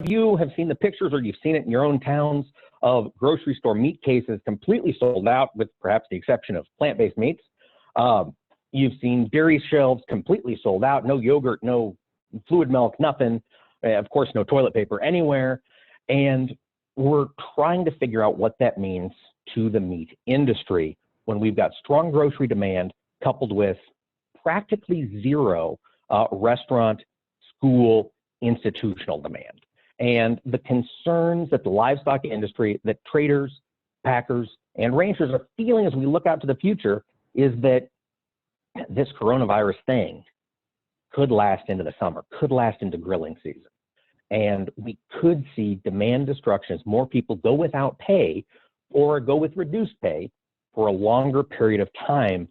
you have seen the pictures or you've seen it in your own towns of grocery store meat cases completely sold out, with perhaps the exception of plant-based meats. You've seen dairy shelves completely sold out, no yogurt, no fluid milk, nothing. Of course, no toilet paper anywhere. And we're trying to figure out what that means to the meat industry when we've got strong grocery demand coupled with practically zero restaurant, school, institutional demand. And the concerns that the livestock industry, that traders, packers, and ranchers are feeling as we look out to the future is that this coronavirus thing could last into the summer, could last into grilling season. And we could see demand destruction as more people go without pay or go with reduced pay for a longer period of time.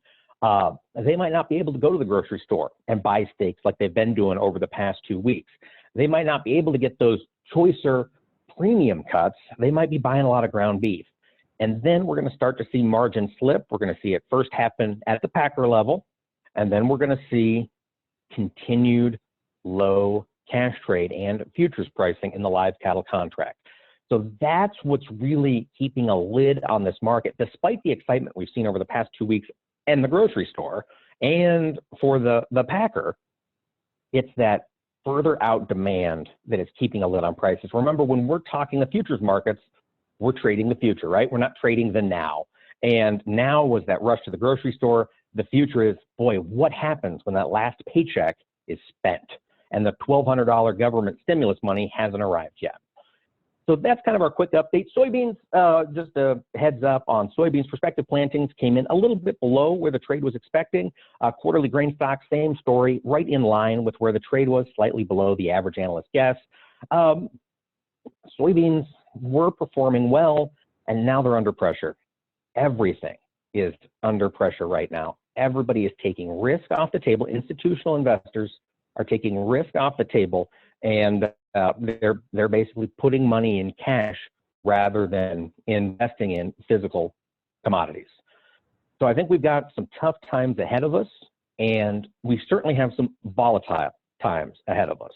They might not be able to go to the grocery store and buy steaks like they've been doing over the past 2 weeks. They might not be able to get those choicer premium cuts. They might be buying a lot of ground beef. And then we're going to start to see margin slip. We're going to see it first happen at the packer level, and then we're going to see continued low cash trade and futures pricing in the live cattle contract. So that's what's really keeping a lid on this market, despite the excitement we've seen over the past 2 weeks in the grocery store and for the packer. It's that further out demand that is keeping a lid on prices. Remember, when we're talking the futures markets, we're trading the future, right? We're not trading the now. And now was that rush to the grocery store. The future is, boy, what happens when that last paycheck is spent and the $1,200 government stimulus money hasn't arrived yet? So that's kind of our quick update. Soybeans, just a heads up on soybeans, prospective plantings came in a little bit below where the trade was expecting. Quarterly grain stocks, same story, right in line with where the trade was, slightly below the average analyst guess. Soybeans were performing well, and now they're under pressure. Everything is under pressure right now. Everybody is taking risk off the table. Institutional investors are taking risk off the table, and they're basically putting money in cash rather than investing in physical commodities. So I think we've got some tough times ahead of us, and we certainly have some volatile times ahead of us.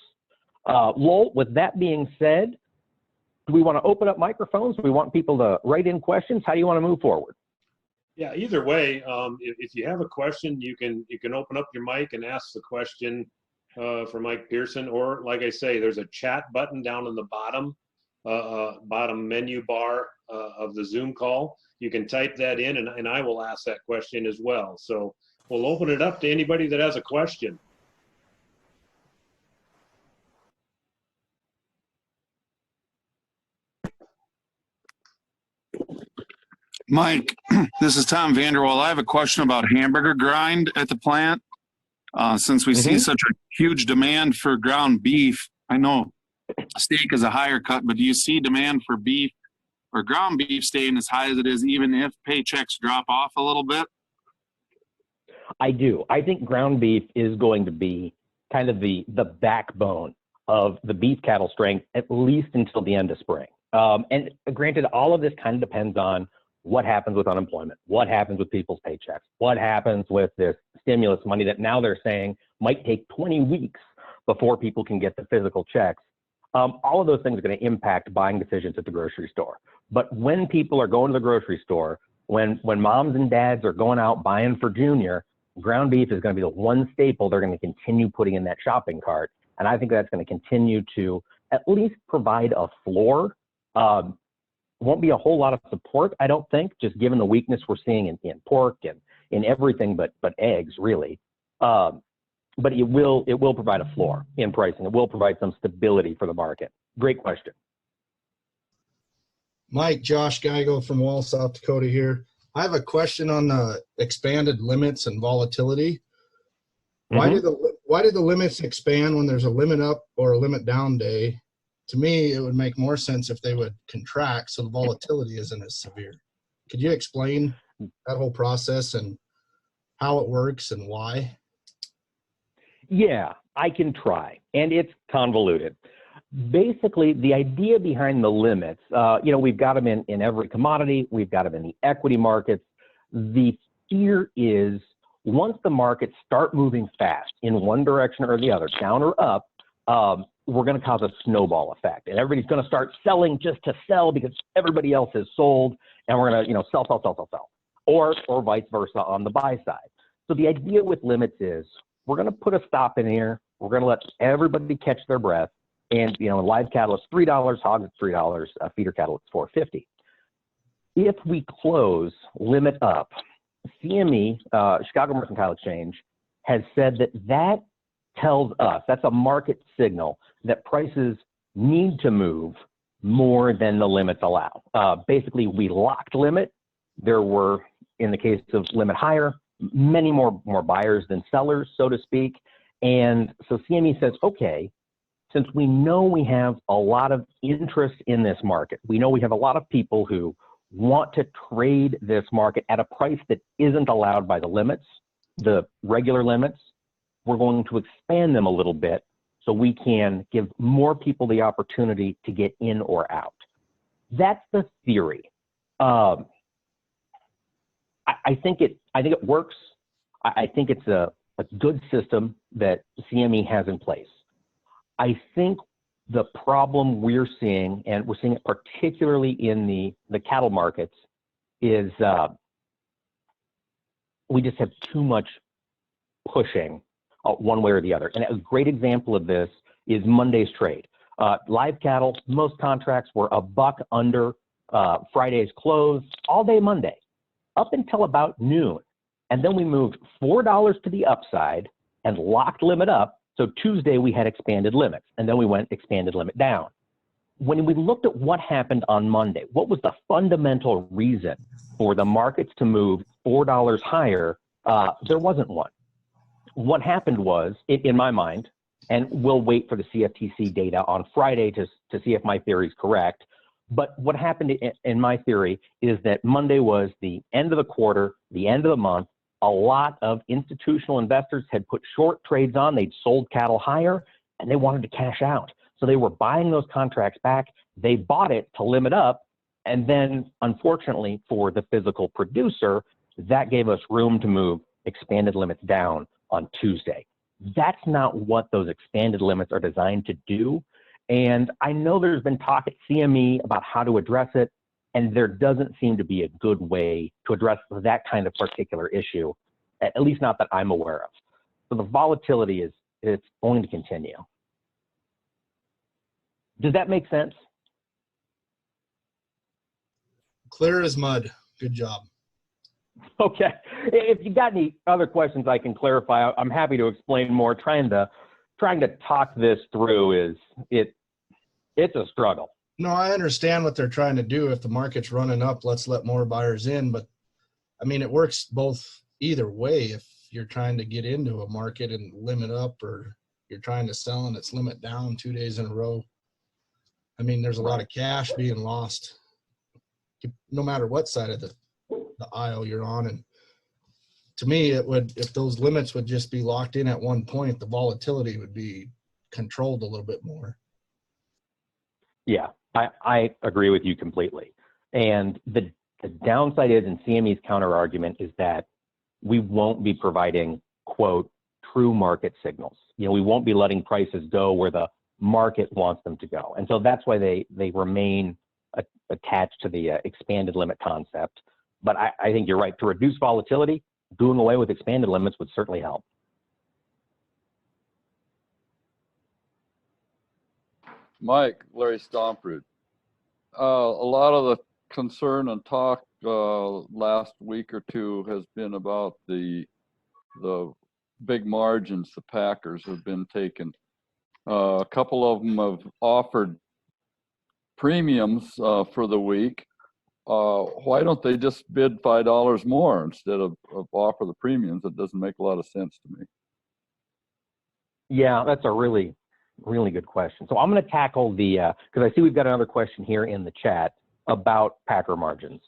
Lowell, with that being said, do we want to open up microphones? Do we want people to write in questions? How do you want to move forward? Yeah, either way, if you have a question, you can open up your mic and ask the question for Mike Pearson, or like I say, there's a chat button down in the bottom menu bar of the Zoom call. You can type that in, and I will ask that question as well. So we'll open it up to anybody that has a question. Mike, this is Tom Vanderwall. I have a question about hamburger grind at the plant. Since we see such a huge demand for ground beef, I know steak is a higher cut, but do you see demand for beef or ground beef staying as high as it is, even if paychecks drop off a little bit? I do. I think ground beef is going to be kind of the backbone of the beef cattle strength, at least until the end of spring. And granted, all of this kind of depends on what happens with unemployment, what happens with people's paychecks, what happens with this stimulus money that now they're saying might take 20 weeks before people can get the physical checks. All of those things are going to impact buying decisions at the grocery store. But when people are going to the grocery store, when moms and dads are going out buying for Junior, ground beef is going to be the one staple they're going to continue putting in that shopping cart. And I think that's going to continue to at least provide a floor. Won't be a whole lot of support, I don't think, just given the weakness we're seeing in pork and in everything but eggs, really. But it will provide a floor in pricing. It will provide some stability for the market. Great question. Mike, Josh Geigo from Wall, South Dakota here. I have a question on the expanded limits and volatility. Why do the limits expand when there's a limit up or a limit down day? To me, it would make more sense if they would contract so the volatility isn't as severe. Could you explain that whole process and how it works and why? Yeah, I can try, and it's convoluted. Basically, the idea behind the limits, we've got them in every commodity. We've got them in the equity markets. The fear is once the markets start moving fast in one direction or the other, down or up, we're going to cause a snowball effect, and everybody's going to start selling just to sell because everybody else has sold, and we're going to, sell, or vice versa on the buy side. So the idea with limits is we're going to put a stop in here. We're going to let everybody catch their breath. And, live cattle is $3, hogs is $3, feeder cattle is $4.50. If we close limit up, CME, Chicago Mercantile Exchange, has said that tells us, that's a market signal that prices need to move more than the limits allow. Basically, we locked limit. There were, in the case of limit higher, many more buyers than sellers, so to speak. And so CME says, okay, since we know we have a lot of interest in this market, we know we have a lot of people who want to trade this market at a price that isn't allowed by the limits, the regular limits, we're going to expand them a little bit so we can give more people the opportunity to get in or out. That's the theory. I think it works. I think it's a good system that CME has in place. I think the problem we're seeing, and we're seeing it particularly in the cattle markets, is we just have too much pushing one way or the other. And a great example of this is Monday's trade. Live cattle, most contracts were $1 under Friday's close all day Monday, up until about noon. And then we moved $4 to the upside and locked limit up. So Tuesday we had expanded limits, and then we went expanded limit down. When we looked at what happened on Monday, what was the fundamental reason for the markets to move $4 higher? There wasn't one. What happened was, in my mind, and we'll wait for the CFTC data on Friday to see if my theory is correct, but what happened in my theory is that Monday was the end of the quarter, the end of the month. A lot of institutional investors had put short trades on. They'd sold cattle higher, and they wanted to cash out. So they were buying those contracts back. They bought it to limit up, and then, unfortunately, for the physical producer, that gave us room to move expanded limits down on Tuesday. That's not what those expanded limits are designed to do. And I know there's been talk at CME about how to address it, and there doesn't seem to be a good way to address that kind of particular issue, at least not that I'm aware of. So the volatility it's going to continue. Does that make sense? Clear as mud. Good job. Okay. If you got any other questions I can clarify, I'm happy to explain more. Trying to talk this through it's a struggle. No, I understand what they're trying to do. If the market's running up, let's let more buyers in. But I mean, it works both either way. If you're trying to get into a market and limit up, or you're trying to sell and it's limit down 2 days in a row. I mean, there's a lot of cash being lost, no matter what side of the aisle you're on. And to me, it would, if those limits would just be locked in at one point, the volatility would be controlled a little bit more. Yeah, I agree with you completely. And the downside is, in CME's counter argument, is that we won't be providing, quote, true market signals. We won't be letting prices go where the market wants them to go. And so that's why they remain attached to the expanded limit concept. But I think you're right. To reduce volatility, doing away with expanded limits would certainly help. Mike, Larry Stomprud. A lot of the concern and talk last week or two has been about the big margins the Packers have been taking. A couple of them have offered premiums for the week. Why don't they just bid $5 more instead of offer the premiums? It doesn't make a lot of sense to me. Yeah, that's a really good question. So I'm going to tackle because I see we've got another question here in the chat about Packer margins.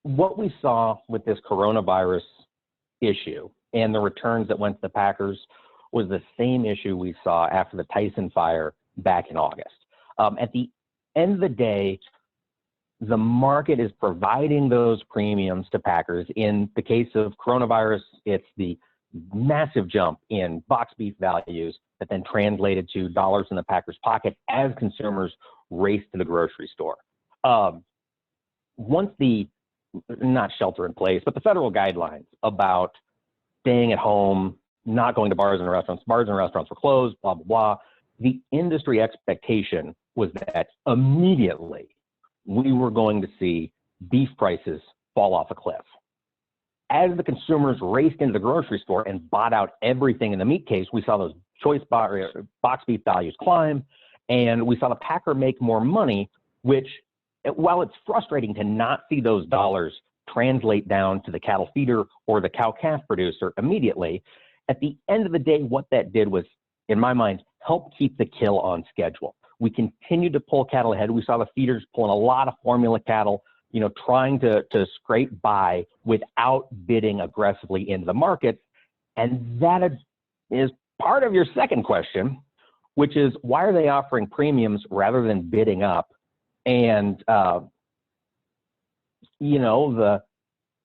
What we saw with this coronavirus issue and the returns that went to the Packers was the same issue we saw after the Tyson fire back in August. At the end of the day, the market is providing those premiums to Packers. In the case of coronavirus, it's the massive jump in box beef values that then translated to dollars in the packers' pocket as consumers raced to the grocery store. Once the, not shelter in place, but the federal guidelines about staying at home, not going to bars and restaurants were closed, blah, blah, blah. The industry expectation was that immediately we were going to see beef prices fall off a cliff. As the consumers raced into the grocery store and bought out everything in the meat case, we saw those choice box beef values climb, and we saw the packer make more money, which, while it's frustrating to not see those dollars translate down to the cattle feeder or the cow-calf producer immediately, at the end of the day, what that did was, in my mind, help keep the kill on schedule. We continued to pull cattle ahead. We saw the feeders pulling a lot of formula cattle, trying to scrape by without bidding aggressively into the market. And that is part of your second question, which is, why are they offering premiums rather than bidding up? And, the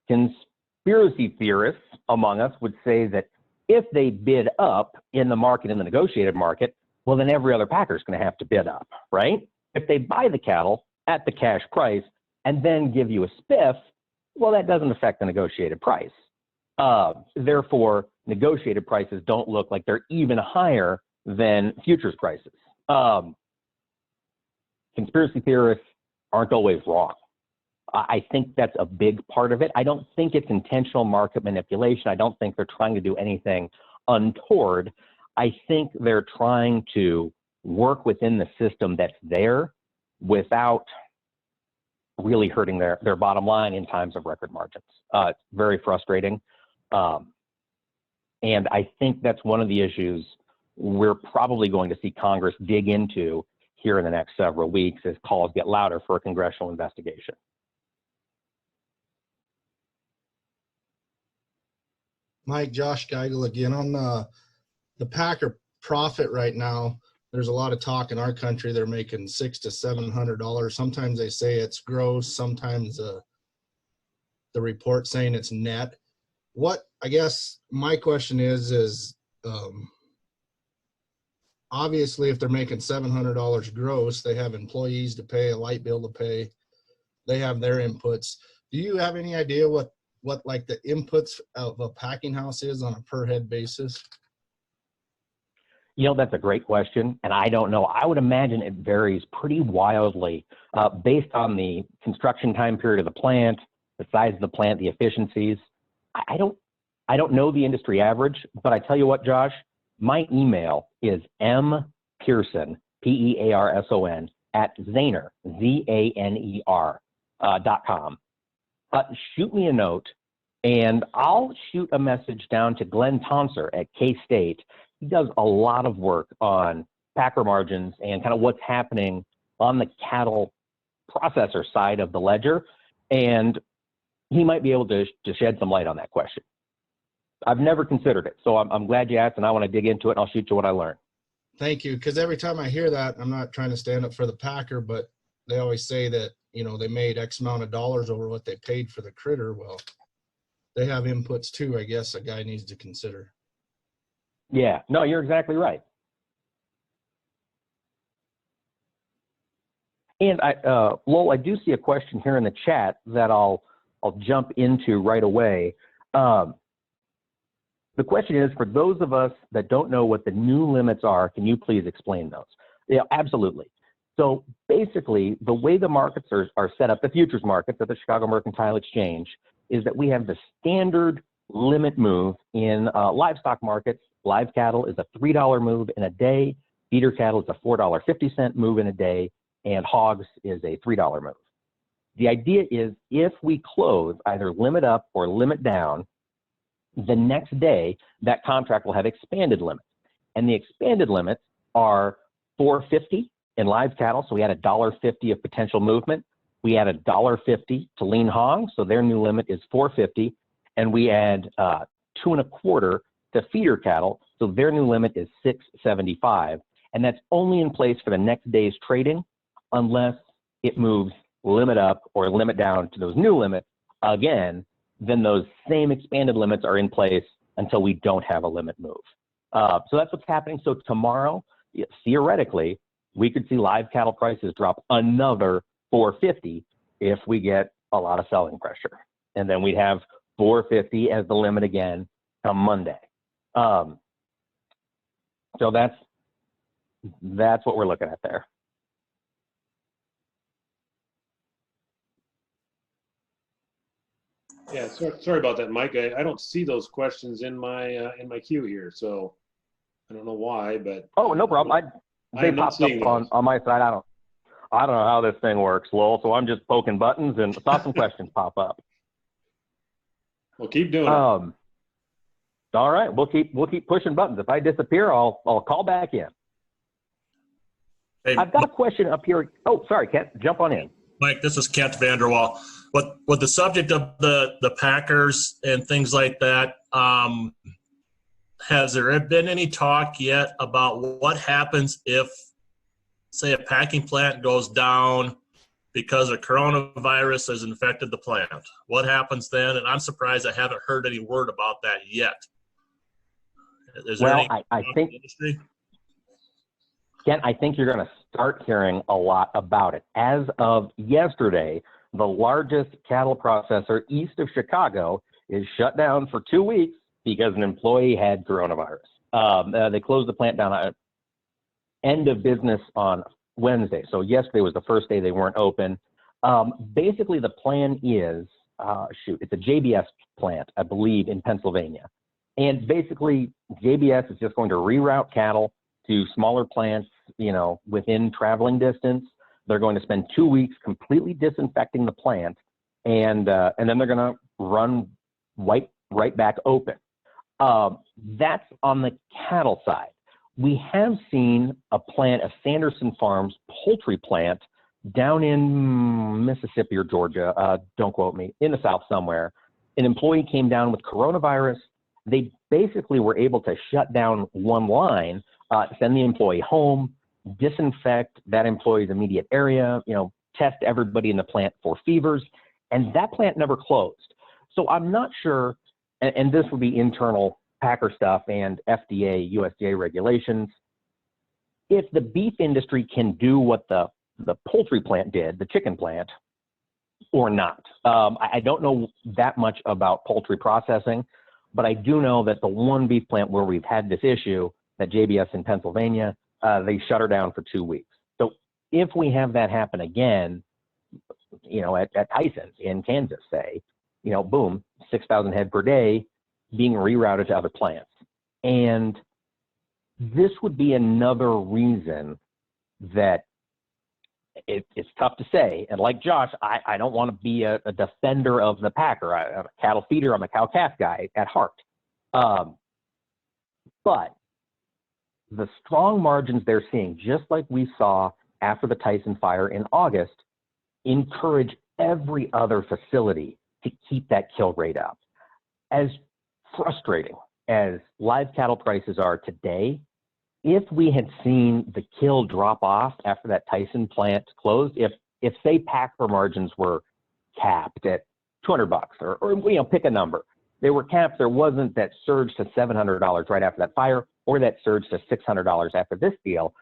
conspiracy theorists among us would say that if they bid up in the market, in the negotiated market, well, then every other packer is going to have to bid up, right? If they buy the cattle at the cash price and then give you a spiff, well, that doesn't affect the negotiated price. Therefore, negotiated prices don't look like they're even higher than futures prices. Conspiracy theorists aren't always wrong. I think that's a big part of it. I don't think it's intentional market manipulation. I don't think they're trying to do anything untoward. I think they're trying to work within the system that's there without really hurting their bottom line in times of record margins. It's very frustrating. And I think that's one of the issues we're probably going to see Congress dig into here in the next several weeks as calls get louder for a congressional investigation. Mike, Josh Geigel again. On the packer profit right now, there's a lot of talk in our country. They're making $600 to $700. Sometimes they say it's gross. Sometimes the report saying it's net. What, I guess my question is obviously if they're making $700 gross, they have employees to pay, a light bill to pay. They have their inputs. Do you have any idea what like the inputs of a packing house is on a per head basis? That's a great question, and I don't know. I would imagine it varies pretty wildly based on the construction time period of the plant, the size of the plant, the efficiencies. I don't know the industry average, but I tell you what, Josh, my email is mpearson, Pearson, at Zaner, ZANER.com. Shoot me a note, and I'll shoot a message down to Glenn Tonser at K-State. He does a lot of work on packer margins and kind of what's happening on the cattle processor side of the ledger, and he might be able to shed some light on that question. I've never considered it, so I'm glad you asked, and I want to dig into it, and I'll shoot you what I learned. Thank you, because every time I hear that, I'm not trying to stand up for the packer, but they always say that, they made X amount of dollars over what they paid for the critter. Well, they have inputs too, I guess, a guy needs to consider. Yeah, no, you're exactly right. And Lowell, I do see a question here in the chat that I'll jump into right away. The question is, for those of us that don't know what the new limits are, can you please explain those? Yeah, absolutely. So basically, the way the markets are set up, the futures markets at the Chicago Mercantile Exchange, is that we have the standard limit move in livestock markets. Live cattle is a $3 move in a day. Feeder cattle is a $4.50 move in a day. And hogs is a $3 move. The idea is if we close either limit up or limit down, the next day that contract will have expanded limits. And the expanded limits are $4.50 in live cattle. So we had $1.50 of potential movement. We add $1.50 to lean hogs. So their new limit is $4.50. And we add $2.25 to feeder cattle. So their new limit is $6.75. And that's only in place for the next day's trading unless it moves limit up or limit down to those new limits again. Then those same expanded limits are in place until we don't have a limit move. So that's what's happening. So tomorrow, theoretically, we could see live cattle prices drop another 450 if we get a lot of selling pressure. And then we'd have 450 as the limit again come Monday. So that's what we're looking at there. Yeah, sorry about that, Mike. I don't see those questions in my queue here, so I don't know why, but oh, no problem. They popped up on my side. I don't know how this thing works, Lowell. So I'm just poking buttons and saw some questions pop up. Well, keep doing it. All right, we'll keep pushing buttons. If I disappear, I'll call back in. Hey, I've got a question up here. Oh, sorry, Kent, jump on in. Mike, this is Kent Vanderwall. With the subject of the Packers and things like that, has there been any talk yet about what happens if, say, a packing plant goes down because a coronavirus has infected the plant? What happens then? And I'm surprised I haven't heard any word about that yet. Is there any I think, Ken, I think you're going to start hearing a lot about it. As of yesterday, the largest cattle processor east of Chicago is shut down for 2 weeks because an employee had coronavirus. They closed the plant down at end of business on Wednesday. So yesterday was the first day they weren't open. Basically, the plan is, it's a JBS plant, I believe, in Pennsylvania. And basically, JBS is just going to reroute cattle to smaller plants, within traveling distance. They're going to spend 2 weeks completely disinfecting the plant, and then they're going to run right back open. That's on the cattle side. We have seen a Sanderson Farms poultry plant down in Mississippi or Georgia, don't quote me, in the South somewhere. An employee came down with coronavirus. They basically were able to shut down one line, send the employee home, disinfect that employee's immediate area, test everybody in the plant for fevers, and that plant never closed. So I'm not sure, and this would be internal Packer stuff and FDA, USDA regulations. If the beef industry can do what the poultry plant did, the chicken plant, or not. I don't know that much about poultry processing, but I do know that the one beef plant where we've had this issue, that JBS in Pennsylvania, they shut her down for 2 weeks. So if we have that happen again, at Tyson's in Kansas, say, boom, 6,000 head per day being rerouted to other plants. And this would be another reason that it's tough to say. And like Josh, I don't want to be a defender of the Packer. I'm a cattle feeder. I'm a cow-calf guy at heart. But the strong margins they're seeing, just like we saw after the Tyson fire in August, encourage every other facility to keep that kill rate up. As frustrating as live cattle prices are today, if we had seen the kill drop off after that Tyson plant closed, if say Packer margins were capped at $200 or pick a number, they were capped, there wasn't that surge to $700 right after that fire or that surge to $600 after this deal,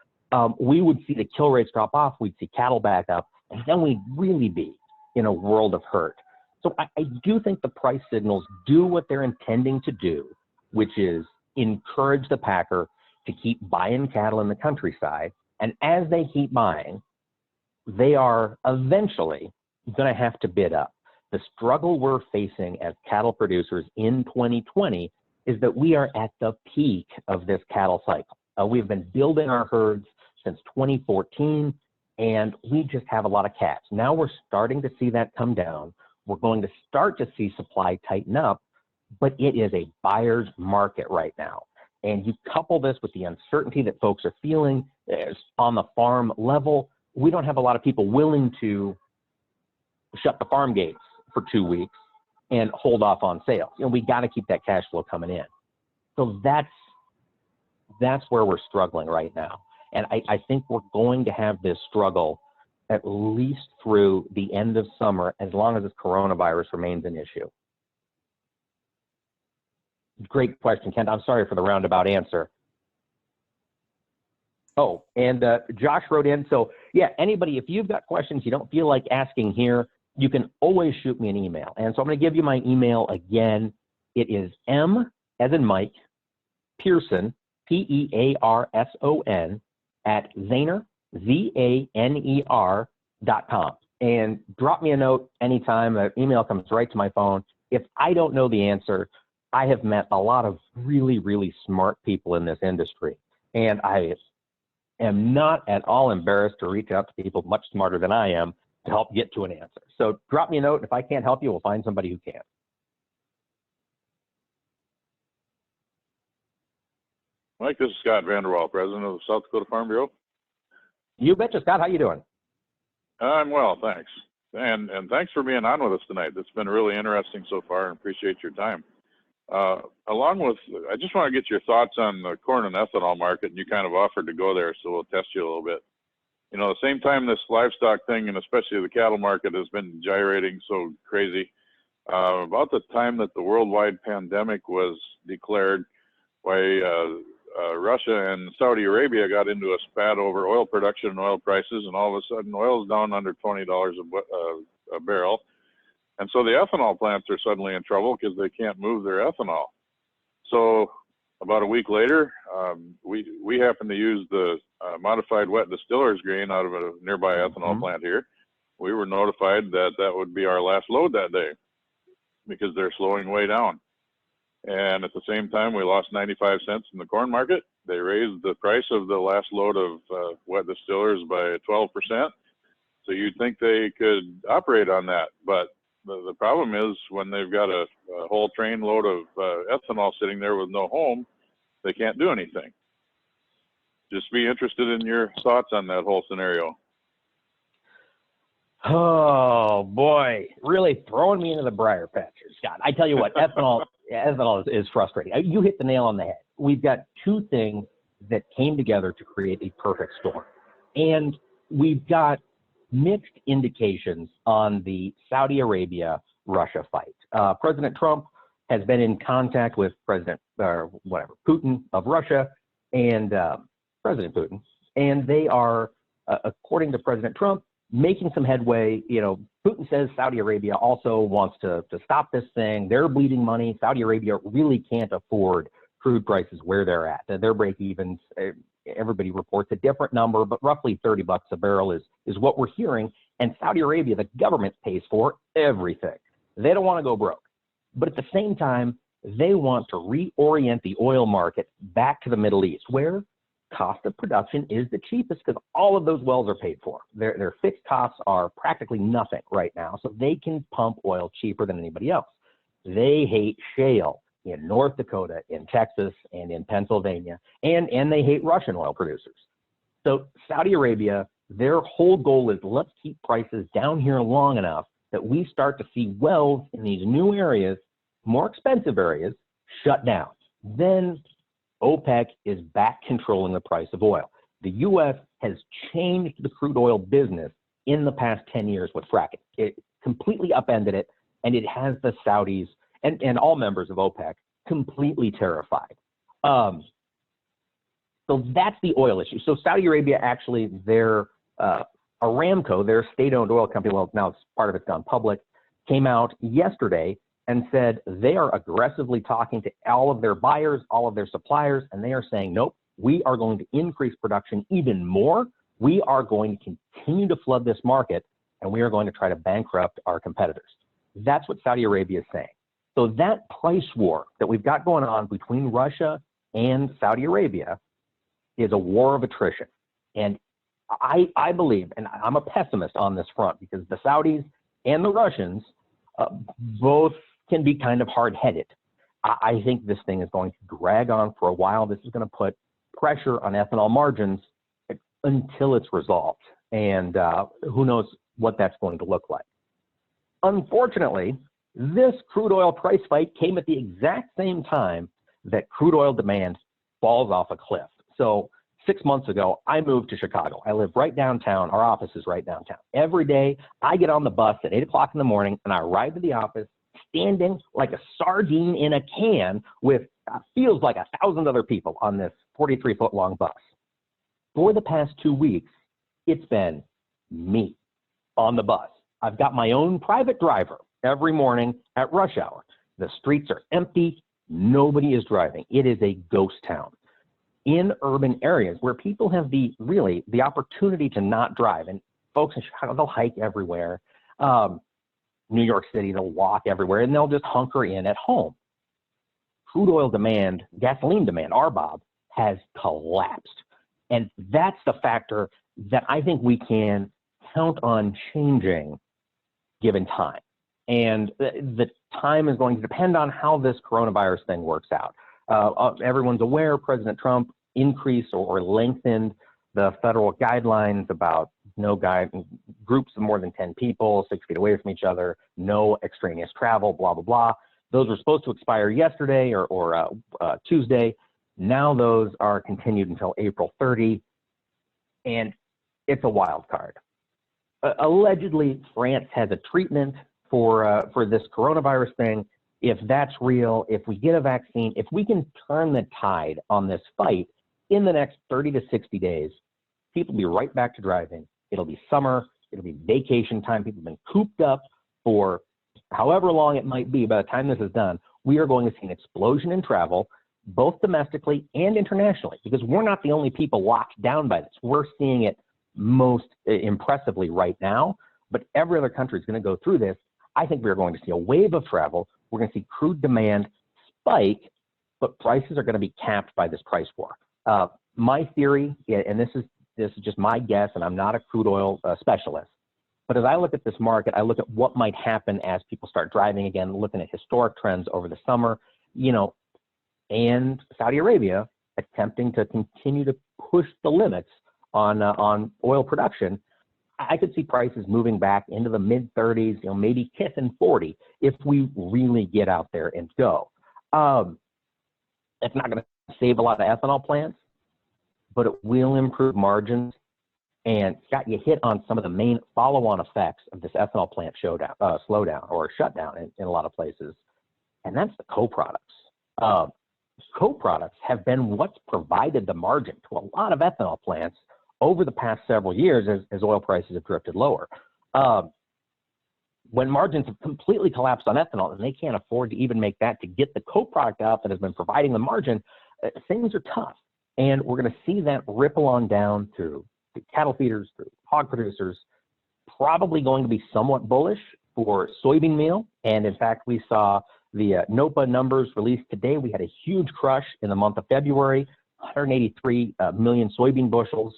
we would see the kill rates drop off, we'd see cattle back up, and then we'd really be in a world of hurt. So I do think the price signals do what they're intending to do, which is encourage the Packer to keep buying cattle in the countryside. And as they keep buying, they are eventually going to have to bid up. The struggle we're facing as cattle producers in 2020 is that we are at the peak of this cattle cycle. We've been building our herds since 2014, and we just have a lot of calves. Now we're starting to see that come down. We're going to start to see supply tighten up, but it is a buyer's market right now. And you couple this with the uncertainty that folks are feeling on the farm level, we don't have a lot of people willing to shut the farm gates for 2 weeks and hold off on sales. We got to keep that cash flow coming in. So that's where we're struggling right now. And I think we're going to have this struggle at least through the end of summer, as long as this coronavirus remains an issue. Great question, Kent. I'm sorry for the roundabout answer. Oh, and Josh wrote in. So yeah, anybody, if you've got questions you don't feel like asking here, you can always shoot me an email. And so I'm going to give you my email again. It is M as in Mike, Pearson, Pearson, at Zaner, ZANER.com. And drop me a note anytime. An email comes right to my phone. If I don't know the answer, I have met a lot of really, really smart people in this industry. And I am not at all embarrassed to reach out to people much smarter than I am to help get to an answer. So drop me a note. And if I can't help you, we'll find somebody who can. Mike, this is Scott Vanderwall, president of the South Dakota Farm Bureau. You betcha, Scott. How you doing? I'm well, thanks. And thanks for being on with us tonight. It's been really interesting so far, and appreciate your time. Along with, I just want to get your thoughts on the corn and ethanol market, and you kind of offered to go there, so we'll test you a little bit. You know, the same time this livestock thing, and especially the cattle market, has been gyrating so crazy, about the time that the worldwide pandemic was declared, why Russia and Saudi Arabia got into a spat over oil production and oil prices, and all of a sudden oil's down under $20 a barrel. And so the ethanol plants are suddenly in trouble because they can't move their ethanol. So about a week later, we happen to use the modified wet distiller's grain out of a nearby ethanol plant here. We were notified that that would be our last load that day because they're slowing way down. And at the same time, we lost 95 cents in the corn market. They raised the price of the last load of wet distillers by 12%. So you'd think they could operate on that. But the problem is when they've got a whole train load of ethanol sitting there with no home, they can't do anything. Just be interested in your thoughts on that whole scenario. Oh boy, really throwing me into the briar patch, Scott. I tell you what, ethanol is frustrating. You hit the nail on the head. We've got two things that came together to create a perfect storm. And we've got mixed indications on the Saudi Arabia-Russia fight. President Trump has been in contact with Putin of Russia and President Putin, and they are, according to President Trump, making some headway. You know, Putin says Saudi Arabia also wants to stop this thing. They're bleeding money. Saudi Arabia really can't afford crude prices where they're at. Their break evens, everybody reports a different number, but roughly $30 a barrel is what we're hearing. And Saudi Arabia, the government pays for everything. They don't want to go broke. But at the same time, they want to reorient the oil market back to the Middle East, where cost of production is the cheapest because all of those wells are paid for. Their fixed costs are practically nothing right now, so they can pump oil cheaper than anybody else. They hate shale in North Dakota, in Texas, and in Pennsylvania, and they hate Russian oil producers. So Saudi Arabia, their whole goal is let's keep prices down here long enough that we start to see wells in these new areas, more expensive areas, shut down. Then OPEC is back controlling the price of oil. The U.S. has changed the crude oil business in the past 10 years with fracking. It completely upended it, and it has the Saudis and all members of OPEC completely terrified. So that's the oil issue. So Saudi Arabia actually, their Aramco, their state-owned oil company, well, now part of it's gone public, came out yesterday and said they are aggressively talking to all of their buyers, all of their suppliers, and they are saying, nope, we are going to increase production even more. We are going to continue to flood this market, and we are going to try to bankrupt our competitors. That's what Saudi Arabia is saying. So that price war that we've got going on between Russia and Saudi Arabia is a war of attrition. And I believe, and I'm a pessimist on this front, because the Saudis and the Russians both can be kind of hard-headed. I think this thing is going to drag on for a while. This is going to put pressure on ethanol margins until it's resolved. And who knows what that's going to look like. Unfortunately, this crude oil price fight came at the exact same time that crude oil demand falls off a cliff. So 6 months ago, I moved to Chicago. I live right downtown. Our office is right downtown. Every day, I get on the bus at 8 o'clock in the morning, and I ride to the office, standing like a sardine in a can with feels like 1,000 other people on this 43-foot long bus. For the past 2 weeks, it's been me on the bus. I've got my own private driver every morning at rush hour. The streets are empty. Nobody is driving. It is a ghost town. In urban areas where people have the opportunity to not drive, and folks in Chicago, they'll hike everywhere. New York City, they'll walk everywhere, and they'll just hunker in at home. Crude oil demand, gasoline demand, RBOB, has collapsed. And that's the factor that I think we can count on changing given time. And the time is going to depend on how this coronavirus thing works out. Everyone's aware President Trump increased or lengthened the federal guidelines about groups of more than 10 people, 6 feet away from each other, no extraneous travel, blah, blah, blah. Those were supposed to expire yesterday or Tuesday. Now those are continued until April 30, and it's a wild card. Allegedly, France has a treatment for this coronavirus thing. If that's real, if we get a vaccine, if we can turn the tide on this fight in the next 30 to 60 days, people will be right back to driving. It'll be summer. It'll be vacation time. People have been cooped up for however long it might be. By the time this is done, we are going to see an explosion in travel, both domestically and internationally, because we're not the only people locked down by this. We're seeing it most impressively right now, but every other country is going to go through this. I think we're going to see a wave of travel. We're going to see crude demand spike, but prices are going to be capped by this price war. My theory, and this is just my guess, and I'm not a crude oil specialist, but as I look at this market, I look at what might happen as people start driving again, looking at historic trends over the summer, and Saudi Arabia attempting to continue to push the limits on oil production. I could see prices moving back into the mid-30s, maybe kissing 40 if we really get out there and go. It's not going to save a lot of ethanol plants, but it will improve margins. And Scott, you hit on some of the main follow-on effects of this ethanol plant slowdown or shutdown in a lot of places, and that's the co-products. Co-products have been what's provided the margin to a lot of ethanol plants over the past several years as oil prices have drifted lower. When margins have completely collapsed on ethanol and they can't afford to even make that to get the co-product out that has been providing the margin, things are tough. And we're going to see that ripple on down through cattle feeders, through hog producers, probably going to be somewhat bullish for soybean meal. And in fact, we saw the NOPA numbers released today. We had a huge crush in the month of February, 183 million soybean bushels,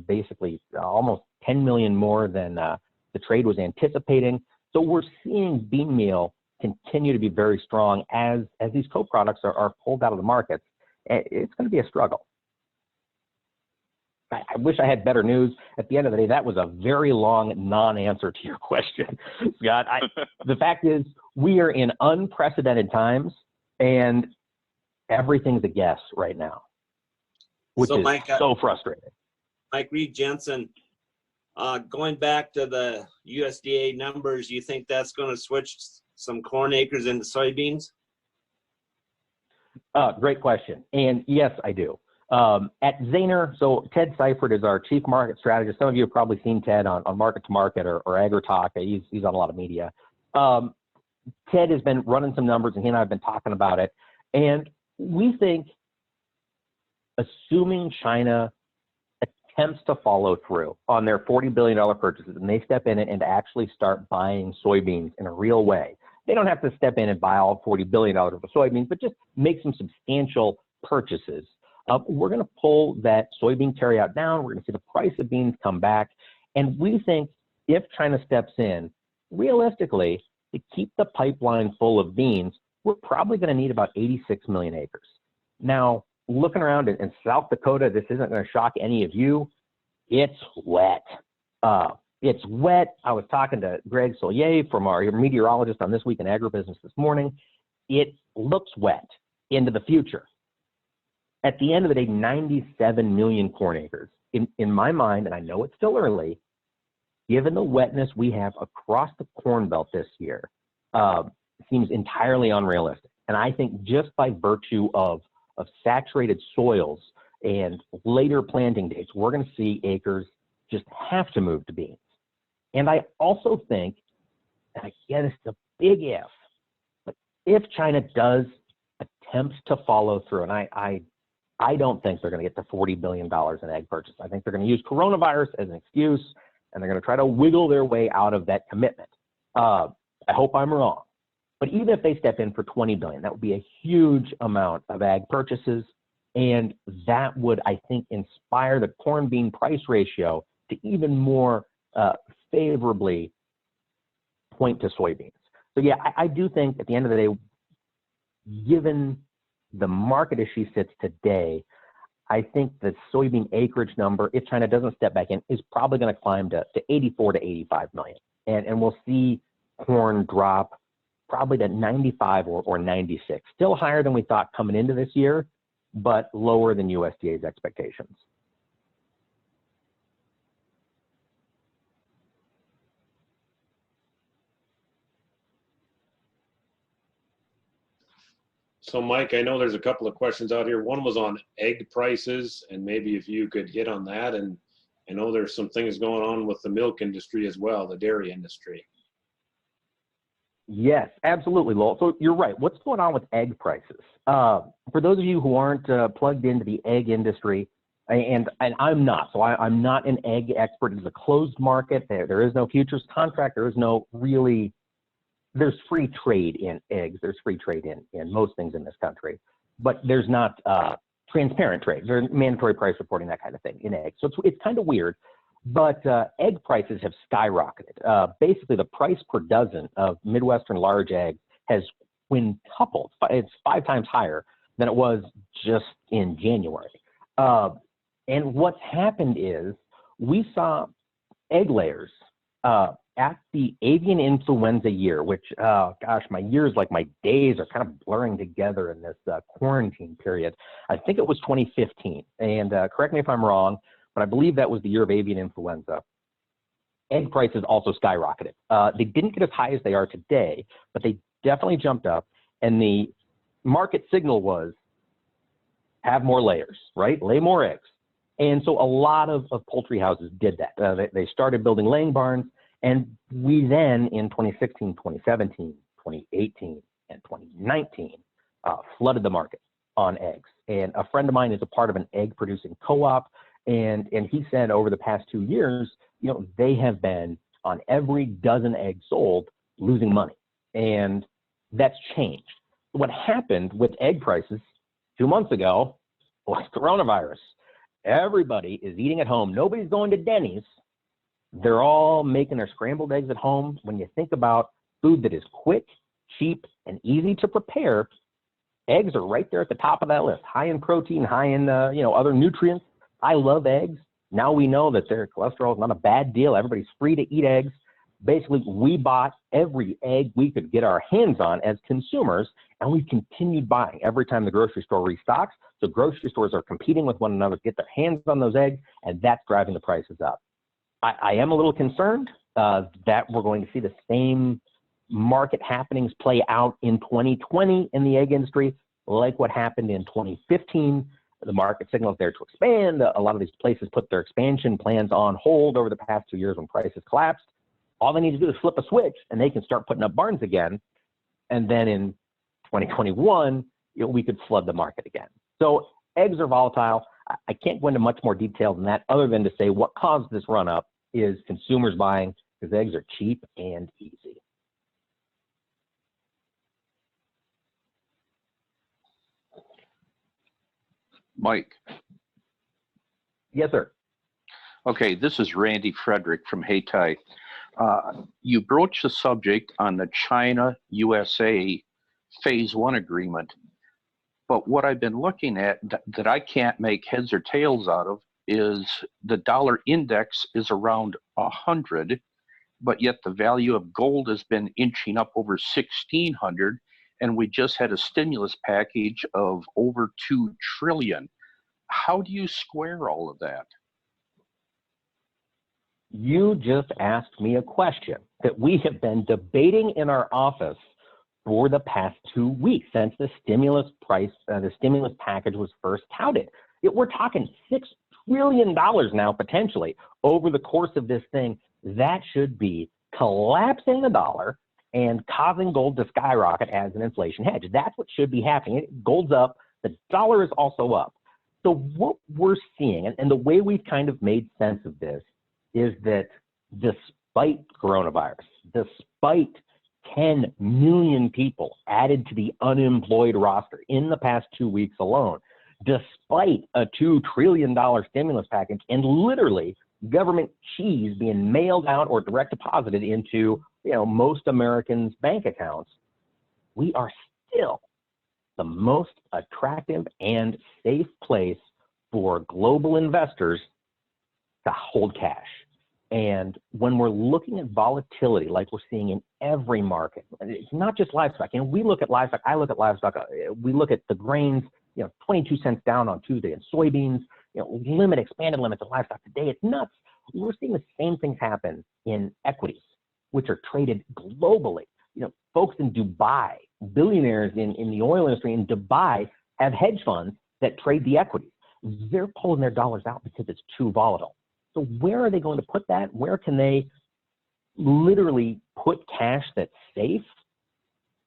basically almost 10 million more than the trade was anticipating. So we're seeing bean meal continue to be very strong as these co-products are pulled out of the markets. It's going to be a struggle. I wish I had better news. At the end of the day, that was a very long non-answer to your question, Scott. The fact is, we are in unprecedented times, and everything's a guess right now, which is Mike, so frustrating. Mike Reed Jensen, going back to the USDA numbers, you think that's going to switch some corn acres into soybeans? Great question. And yes, I do. At Zaner, so Ted Seifert is our chief market strategist. Some of you have probably seen Ted on Market to Market or AgriTalk. He's on a lot of media. Ted has been running some numbers, and he and I have been talking about it. And we think, assuming China attempts to follow through on their $40 billion purchases, and they step in and actually start buying soybeans in a real way. They don't have to step in and buy all $40 billion worth of soybeans, but just make some substantial purchases. We're going to pull that soybean carryout down. We're going to see the price of beans come back. And we think if China steps in, realistically, to keep the pipeline full of beans, we're probably going to need about 86 million acres. Now, looking around in South Dakota, this isn't going to shock any of you. It's wet. It's wet. I was talking to Greg Solier from our meteorologist on This Week in Agribusiness this morning. It looks wet into the future. At the end of the day, 97 million corn acres. In my mind, and I know it's still early, given the wetness we have across the Corn Belt this year, seems entirely unrealistic. And I think just by virtue of saturated soils and later planting dates, we're going to see acres just have to move to beans. And I also think, and again, it's a big if, but if China does attempt to follow through, and I don't think they're going to get to $40 billion in egg purchase. I think they're going to use coronavirus as an excuse, and they're going to try to wiggle their way out of that commitment. I hope I'm wrong. But even if they step in for $20 billion, that would be a huge amount of ag purchases. And that would, I think, inspire the corn-bean price ratio to even more favorably point to soybeans. So yeah, I do think at the end of the day, given the market as she sits today, I think the soybean acreage number, if China doesn't step back in, is probably going to climb to 84 to 85 million. And we'll see corn drop probably to 95 or 96. Still higher than we thought coming into this year, but lower than USDA's expectations. So Mike, I know there's a couple of questions out here. One was on egg prices, and maybe if you could hit on that. And I know there's some things going on with the milk industry as well, the dairy industry. Yes, absolutely, Lowell. So you're right. What's going on with egg prices? For those of you who aren't plugged into the egg industry, and I'm not, so I'm not an egg expert. It's a closed market. There is no futures contract. There is no really, there's free trade in eggs. There's free trade in most things in this country, but there's not transparent trade. There's mandatory price reporting, that kind of thing in eggs. So it's kind of weird. But egg prices have skyrocketed. Basically, the price per dozen of Midwestern large eggs has quintupled. It's 5 times higher than it was just in January. And what's happened is we saw egg layers at the avian influenza year, which, gosh, my years, like my days are kind of blurring together in this quarantine period. I think it was 2015. And correct me if I'm wrong, but I believe that was the year of avian influenza. Egg prices also skyrocketed. They didn't get as high as they are today, but they definitely jumped up. And the market signal was have more layers, right? Lay more eggs. And so a lot of poultry houses did that. They started building laying barns. And we then, in 2016, 2017, 2018, and 2019, flooded the market on eggs. And a friend of mine is a part of an egg producing co-op. And he said over the past 2 years, you know, they have been on every dozen eggs sold losing money. And that's changed. What happened with egg prices 2 months ago was coronavirus. Everybody is eating at home. Nobody's going to Denny's. They're all making their scrambled eggs at home. When you think about food that is quick, cheap, and easy to prepare, eggs are right there at the top of that list. High in protein, high in other nutrients. I love eggs. Now we know that their cholesterol is not a bad deal. Everybody's free to eat eggs. Basically, we bought every egg we could get our hands on as consumers, and we continued buying every time the grocery store restocks. So grocery stores are competing with one another to get their hands on those eggs, and that's driving the prices up. I am a little concerned that we're going to see the same market happenings play out in 2020 in the egg industry, like what happened in 2015. The market signal is there to expand. A lot of these places put their expansion plans on hold over the past 2 years when prices collapsed. All they need to do is flip a switch and they can start putting up barns again. And then in 2021, we could flood the market again. So eggs are volatile. I can't go into much more detail than that other than to say what caused this run up is consumers buying because eggs are cheap and easy. Mike. Yes, sir. Okay, this is Randy Frederick from Hayti. You broached the subject on the China-USA Phase 1 agreement, but what I've been looking at that I can't make heads or tails out of is the dollar index is around 100, but yet the value of gold has been inching up over 1,600, and we just had a stimulus package of over 2 trillion. How do you square all of that? You just asked me a question that we have been debating in our office for the past 2 weeks since the stimulus package was first touted. We're talking $6 trillion now potentially over the course of this thing. That should be collapsing the dollar and causing gold to skyrocket as an inflation hedge. That's what should be happening. Gold's up, the dollar is also up. So what we're seeing, and the way we've kind of made sense of this, is that despite coronavirus, despite 10 million people added to the unemployed roster in the past 2 weeks alone, despite a $2 trillion stimulus package and literally government cheese being mailed out or direct deposited into most Americans' bank accounts, we are still the most attractive and safe place for global investors to hold cash. And when we're looking at volatility, like we're seeing in every market, it's not just livestock. We look at livestock. I look at livestock. We look at the grains. 22 cents down on Tuesday, and soybeans. Expanded limits of livestock today. It's nuts. We're seeing the same things happen in equities, which are traded globally. Folks in Dubai, billionaires in the oil industry in Dubai have hedge funds that trade the equities. They're pulling their dollars out because it's too volatile. So where are they going to put that? Where can they literally put cash that's safe?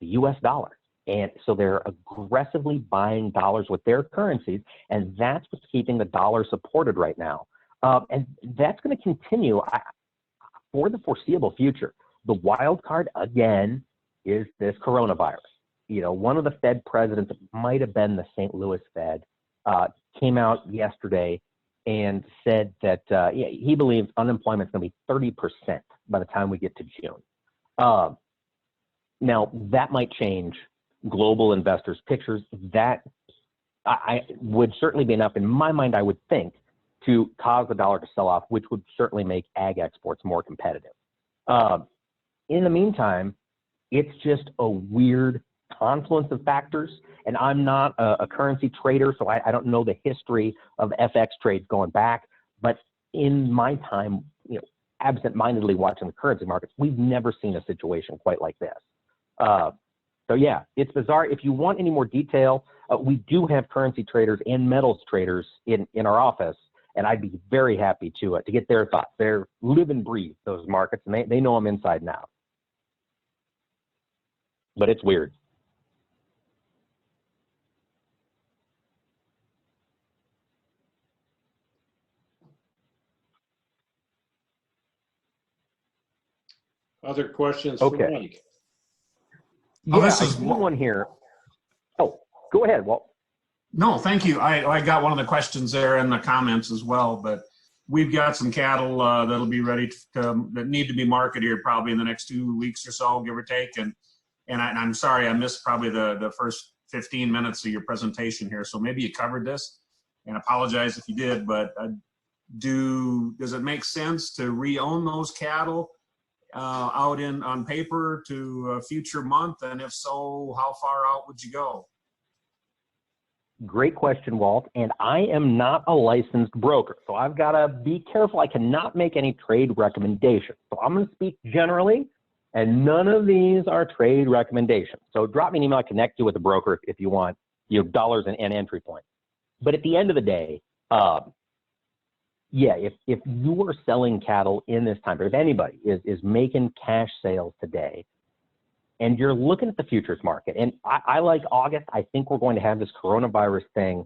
The U.S. dollar. And so they're aggressively buying dollars with their currencies, and that's what's keeping the dollar supported right now. And that's going to continue for the foreseeable future. The wild card, again, is this coronavirus. One of the Fed presidents, it might have been the St. Louis Fed, came out yesterday and said that he believes unemployment is going to be 30% by the time we get to June. Now, that might change global investors' pictures. That I would certainly be enough, in my mind, I would think, to cause the dollar to sell off, which would certainly make ag exports more competitive. In the meantime, it's just a weird confluence of factors, and I'm not a currency trader, so I don't know the history of FX trades going back, but in my time, absent-mindedly watching the currency markets, we've never seen a situation quite like this. So yeah, it's bizarre. If you want any more detail, we do have currency traders and metals traders in our office, and I'd be very happy to get their thoughts. They live and breathe those markets, and they know them inside and out. But it's weird. Other questions for Mike? Oh, this is I see one here. Oh, go ahead, Walt. No, thank you. I got one of the questions there in the comments as well, but we've got some cattle that'll be ready that need to be marketed here probably in the next 2 weeks or so, give or take. And I'm sorry, I missed probably the first 15 minutes of your presentation here. So maybe you covered this, and apologize if you did, but does it make sense to re-own those cattle out on paper to a future month? And if so, how far out would you go? Great question, Walt. And I am not a licensed broker, so I've got to be careful. I cannot make any trade recommendations. So I'm going to speak generally, and none of these are trade recommendations. So drop me an email. I connect you with a broker if you want, dollars and entry points. But at the end of the day, if you are selling cattle in this time, or if anybody is making cash sales today, and you're looking at the futures market, and I like August. I think we're going to have this coronavirus thing,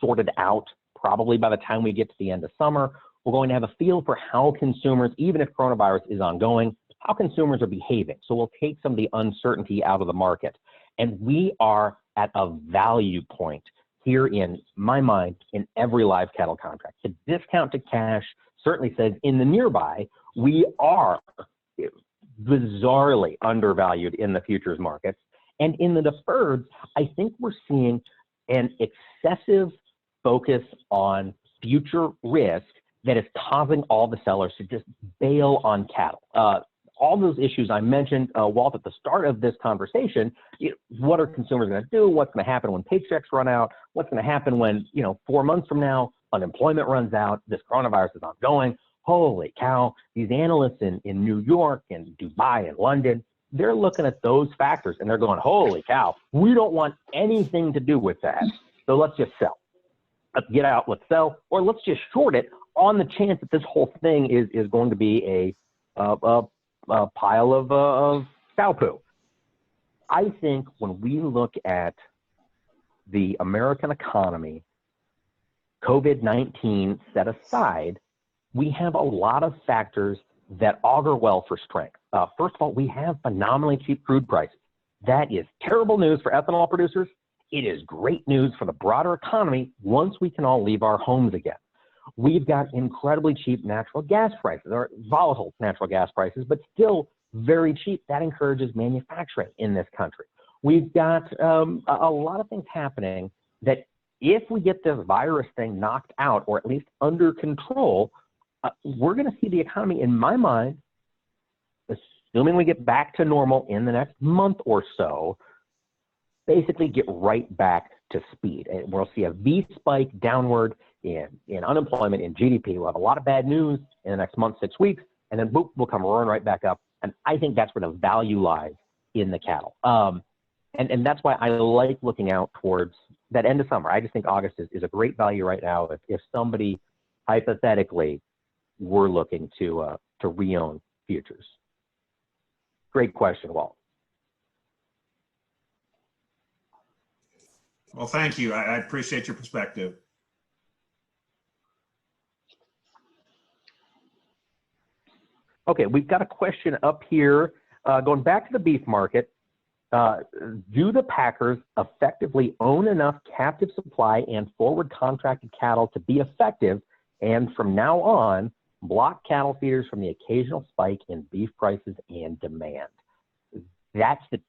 sorted out probably by the time we get to the end of summer. We're going to have a feel for how consumers, even if coronavirus is ongoing, how consumers are behaving. So we'll take some of the uncertainty out of the market. And we are at a value point here in my mind in every live cattle contract. The discount to cash certainly says in the nearby, we are bizarrely undervalued in the futures markets. And in the deferred, I think we're seeing an excessive focus on future risk that is causing all the sellers to just bail on cattle. All those issues I mentioned, Walt, at the start of this conversation, what are consumers going to do? What's going to happen when paychecks run out? What's going to happen when, 4 months from now, unemployment runs out, this coronavirus is ongoing? Holy cow, these analysts in New York and Dubai and London, they're looking at those factors and they're going, holy cow, we don't want anything to do with that. So let's just sell. Let's get out, let's sell, or let's just short it on the chance that this whole thing is going to be a pile of cow poo. I think when we look at the American economy, COVID-19 set aside, we have a lot of factors that augur well for strength. First of all, we have phenomenally cheap crude prices. That is terrible news for ethanol producers. It is great news for the broader economy once we can all leave our homes again. We've got incredibly cheap natural gas prices, or volatile natural gas prices, but still very cheap. That encourages manufacturing in this country. We've got a lot of things happening that if we get this virus thing knocked out, or at least under control, we're going to see the economy, in my mind, assuming we get back to normal in the next month or so, basically get right back to speed. And we'll see a V spike downward in unemployment, in GDP. We'll have a lot of bad news in the next month, 6 weeks, and then boop, we'll come roaring right back up. And I think that's where the value lies in the cattle. And that's why I like looking out towards that end of summer. I just think August is a great value right now if somebody hypothetically were looking to re-own futures. Great question, Walt. Well, thank you. I appreciate your perspective. Okay, we've got a question up here. Going back to the beef market, do the packers effectively own enough captive supply and forward contracted cattle to be effective, and from now on, block cattle feeders from the occasional spike in beef prices and demand? That's the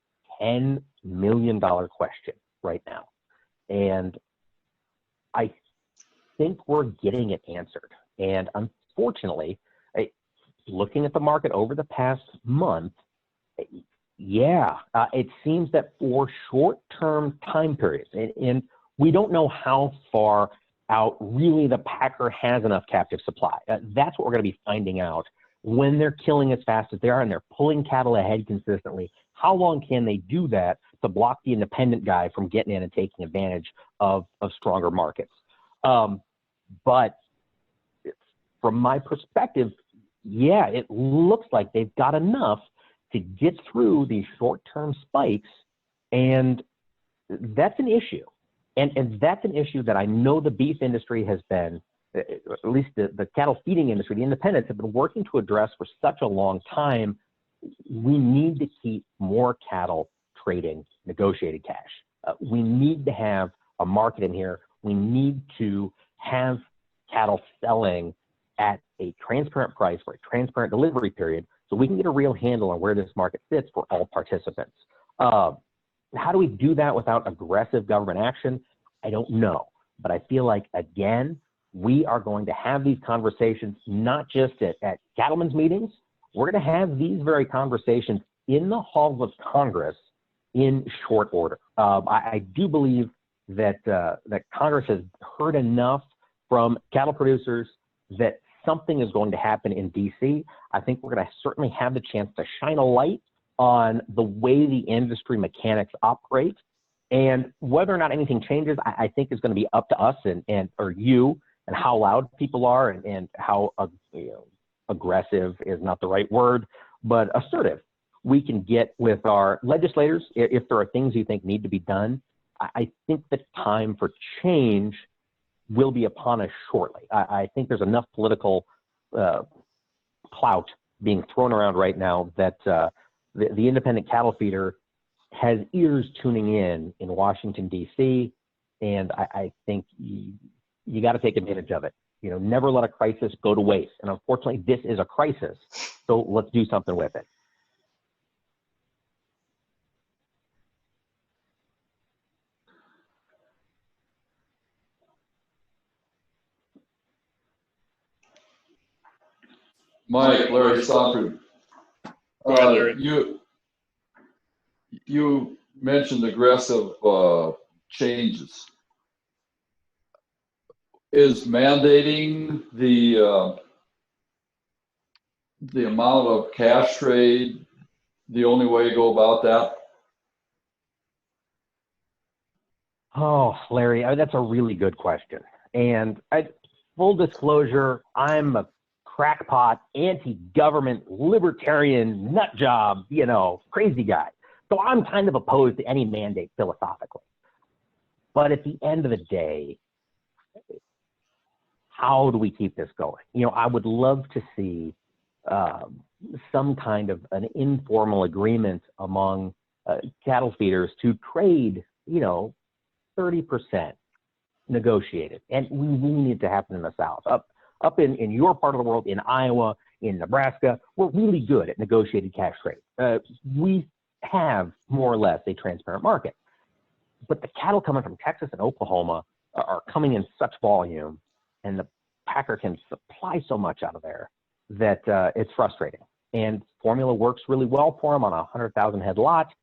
$10 million question right now. And I think we're getting it answered. And unfortunately, looking at the market over the past month, it seems that for short-term time periods, and we don't know how far out really the packer has enough captive supply. That's what we're going to be finding out when they're killing as fast as they are and they're pulling cattle ahead consistently. How long can they do that to block the independent guy from getting in and taking advantage of stronger markets? But from my perspective, it looks like they've got enough to get through these short-term spikes, and that's an issue. And that's an issue that I know the beef industry has been, at least the cattle feeding industry, the independents have been working to address for such a long time. We need to keep more cattle trading negotiated cash. We need to have a market in here. We need to have cattle selling at a transparent price for a transparent delivery period so we can get a real handle on where this market sits for all participants. How do we do that without aggressive government action? I don't know. But I feel like, again, we are going to have these conversations not just at cattlemen's meetings. We're going to have these very conversations in the halls of Congress in short order. I do believe that Congress has heard enough from cattle producers that something is going to happen in D.C. I think we're going to certainly have the chance to shine a light on the way the industry mechanics operate, and whether or not anything changes, I think is going to be up to us or you, and how loud people are, and how aggressive is not the right word, but assertive we can get with our legislators if there are things you think need to be done. I think the time for change will be upon us shortly. I think there's enough political clout being thrown around right now that the independent cattle feeder has ears tuning in Washington, D.C., and I think you got to take advantage of it. Never let a crisis go to waste. And unfortunately, this is a crisis, so let's do something with it. Mike, Larry Stockford. Go ahead, Larry. You mentioned aggressive changes. Is mandating the amount of cash trade the only way to go about that? Oh, Larry, that's a really good question. And full disclosure, I'm a crackpot, anti-government, libertarian, nut job, crazy guy. So I'm kind of opposed to any mandate philosophically. But at the end of the day, how do we keep this going? I would love to see some kind of an informal agreement among cattle feeders to trade, 30% negotiated. And we really need to happen in the South. Up in your part of the world, in Iowa, in Nebraska, we're really good at negotiated cash trade. We have more or less a transparent market. But the cattle coming from Texas and Oklahoma are coming in such volume, and the packer can supply so much out of there that it's frustrating. And formula works really well for them on a 100,000 head lot.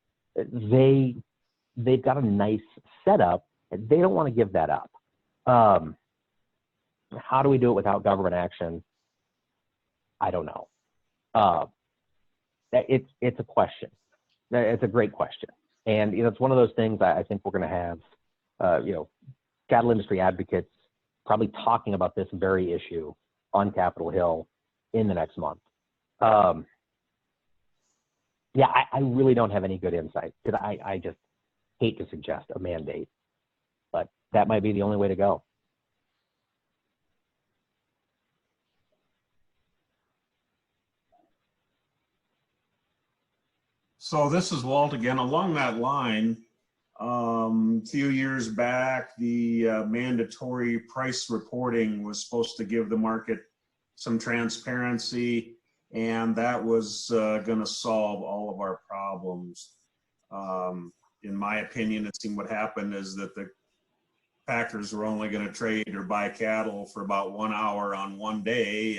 They've got a nice setup, and they don't want to give that up. How do we do it without government action? I don't know. It's a question. It's a great question. And, it's one of those things I think we're going to have, cattle industry advocates probably talking about this very issue on Capitol Hill in the next month. I really don't have any good insight because I just hate to suggest a mandate, but that might be the only way to go. So this is Walt again. Along that line, a few years back, the mandatory price reporting was supposed to give the market some transparency, and that was going to solve all of our problems. In my opinion, it seemed what happened is that the packers were only going to trade or buy cattle for about 1 hour on one day,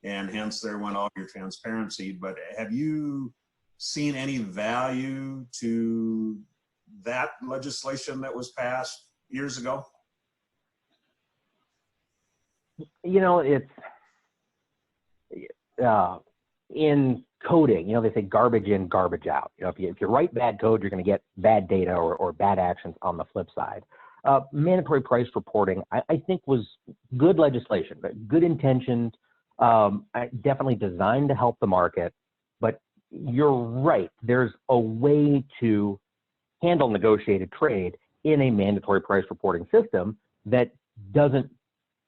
and hence there went all your transparency. But have you seen any value to that legislation that was passed years ago? It's in coding, they say garbage in, garbage out. If you write bad code, you're going to get bad data or bad actions on the flip side. Mandatory price reporting, I think, was good legislation, but good intentioned, definitely designed to help the market. But you're right, there's a way to handle negotiated trade in a mandatory price reporting system that doesn't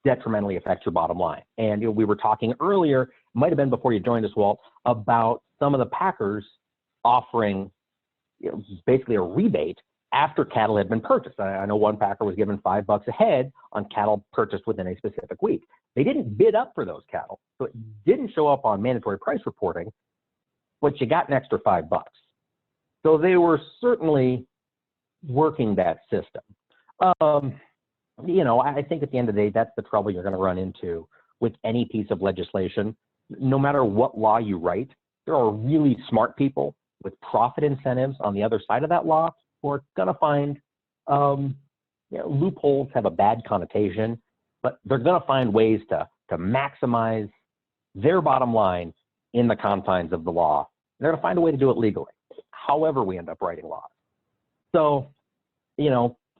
detrimentally affect your bottom line. And we were talking earlier, might have been before you joined us, Walt, about some of the packers offering basically a rebate after cattle had been purchased. I know one packer was given $5 a head on cattle purchased within a specific week. They didn't bid up for those cattle, so it didn't show up on mandatory price reporting, but you got an extra $5. So they were certainly working that system. I think at the end of the day, that's the trouble you're going to run into with any piece of legislation. No matter what law you write, there are really smart people with profit incentives on the other side of that law who are going to find loopholes have a bad connotation, but they're going to find ways to maximize their bottom line in the confines of the law. They're going to find a way to do it legally, however we end up writing laws. So,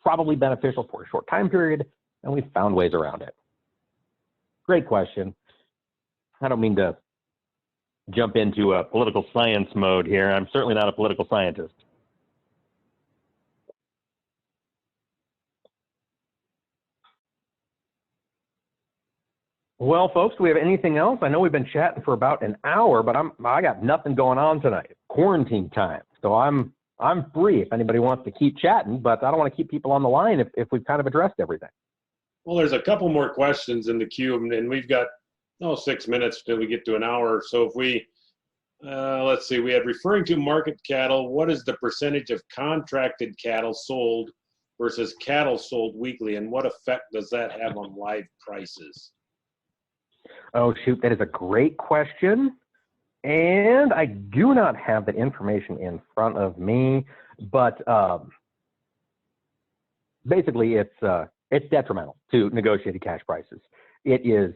probably beneficial for a short time period, and we've found ways around it. Great question. I don't mean to jump into a political science mode here. I'm certainly not a political scientist. Well, folks, do we have anything else? I know we've been chatting for about an hour, but I got nothing going on tonight. Quarantine time. So I'm free if anybody wants to keep chatting, but I don't want to keep people on the line if we've kind of addressed everything. Well, there's a couple more questions in the queue, and we've got 6 minutes till we get to an hour. So if we, let's see, we had referring to market cattle, what is the percentage of contracted cattle sold versus cattle sold weekly, and what effect does that have on live prices? Oh, shoot, that is a great question. And I do not have that information in front of me, but basically it's detrimental to negotiated cash prices. It is